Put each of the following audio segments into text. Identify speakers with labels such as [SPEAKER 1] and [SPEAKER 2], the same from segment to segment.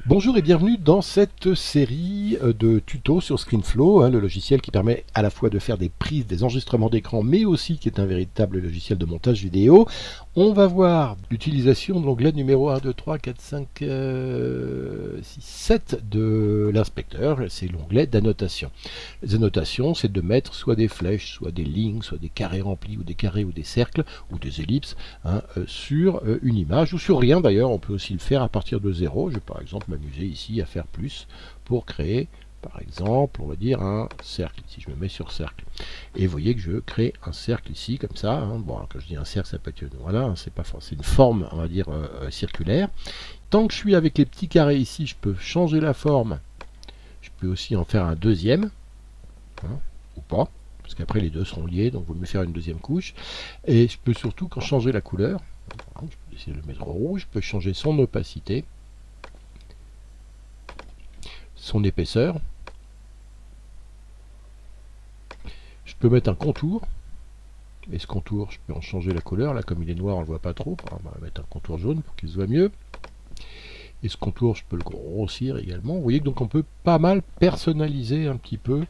[SPEAKER 1] Bonjour et bienvenue dans cette série de tutos sur ScreenFlow, le logiciel qui permet à la fois de faire des prises, des enregistrements d'écran, mais aussi qui est un véritable logiciel de montage vidéo. On va voir l'utilisation de l'onglet numéro 1, 2, 3, 4, 5, 6, 7 de l'inspecteur, c'est l'onglet d'annotation. Les annotations, c'est de mettre soit des flèches, soit des lignes, soit des carrés remplis, ou des carrés, ou des cercles, ou des ellipses, sur une image, ou sur rien d'ailleurs. On peut aussi le faire à partir de zéro. Je vais par exemple m'amuser ici à faire plus pour créer par exemple on va dire un cercle. Ici je me mets sur cercle et vous voyez que je crée un cercle ici comme ça, bon, quand je dis un cercle ça peut être voilà, c'est pas c'est une forme on va dire circulaire. Tant que je suis avec les petits carrés ici, je peux changer la forme, je peux aussi en faire un deuxième, ou pas, parce qu'après les deux seront liés, donc il vaut mieux faire une deuxième couche. Et je peux surtout quand changer la couleur, je peux essayer de le mettre au rouge, je peux changer son opacité, son épaisseur, je peux mettre un contour, et ce contour je peux en changer la couleur, là comme il est noir on ne le voit pas trop, on va mettre un contour jaune pour qu'il se voit mieux, et ce contour je peux le grossir également. Vous voyez que donc on peut pas mal personnaliser un petit peu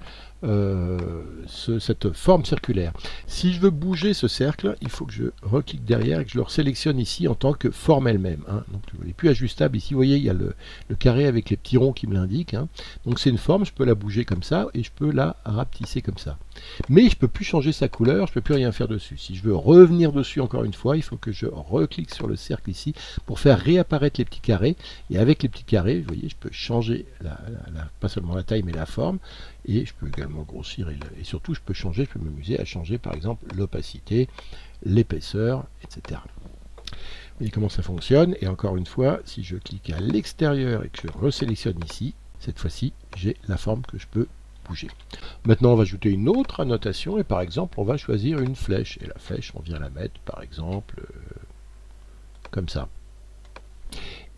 [SPEAKER 1] cette forme circulaire. Si je veux bouger ce cercle, il faut que je reclique derrière et que je le sélectionne ici en tant que forme elle-même. Donc il n'est plus ajustable. Ici, vous voyez, il y a le carré avec les petits ronds qui me l'indiquent. Donc c'est une forme, je peux la bouger comme ça et je peux la rapetisser comme ça. Mais je ne peux plus changer sa couleur, je ne peux plus rien faire dessus. Si je veux revenir dessus encore une fois, il faut que je reclique sur le cercle ici pour faire réapparaître les petits carrés. Et avec les petits carrés, vous voyez, je peux changer pas seulement la taille mais la forme. Et je peux également grossir et surtout je peux m'amuser à changer par exemple l'opacité, l'épaisseur, etc. Vous voyez comment ça fonctionne. Et encore une fois, si je clique à l'extérieur et que je resélectionne ici, cette fois-ci j'ai la forme que je peux bouger. Maintenant on va ajouter une autre annotation et par exemple on va choisir une flèche. Et la flèche on vient la mettre par exemple comme ça.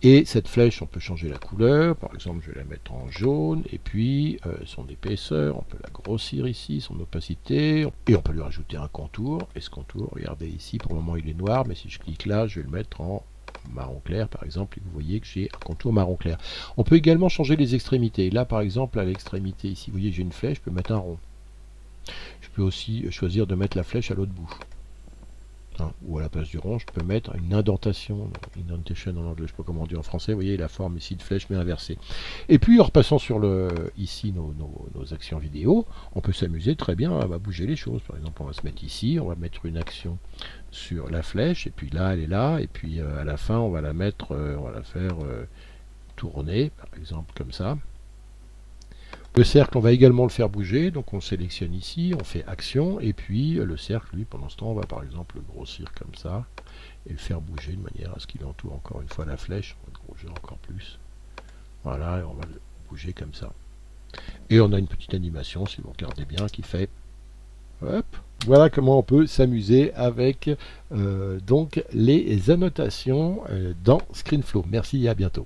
[SPEAKER 1] Et cette flèche, on peut changer la couleur, par exemple je vais la mettre en jaune, et puis son épaisseur, on peut la grossir ici, son opacité, et on peut lui rajouter un contour, et ce contour, regardez ici, pour le moment il est noir, mais si je clique là, je vais le mettre en marron clair par exemple, et vous voyez que j'ai un contour marron clair. On peut également changer les extrémités, là par exemple à l'extrémité ici, vous voyez j'ai une flèche, je peux mettre un rond. Je peux aussi choisir de mettre la flèche à l'autre bout. Ou à la place du rond, je peux mettre une indentation, indentation en anglais, je ne sais pas comment on dit en français, vous voyez la forme ici de flèche mais inversée. Et puis en repassant sur ici nos actions vidéo, on peut s'amuser très bien à bouger les choses. Par exemple, on va se mettre ici, on va mettre une action sur la flèche, et puis là elle est là, et puis à la fin on va la mettre, on va la faire tourner, par exemple comme ça. Le cercle, on va également le faire bouger, donc on sélectionne ici, on fait action, et puis le cercle, lui, pendant ce temps, on va par exemple le grossir comme ça, et le faire bouger de manière à ce qu'il entoure encore une fois la flèche, on va le grossir encore plus. Voilà, et on va le bouger comme ça. Et on a une petite animation, si vous regardez bien, qui fait... Hop, voilà comment on peut s'amuser avec donc les annotations dans ScreenFlow. Merci et à bientôt.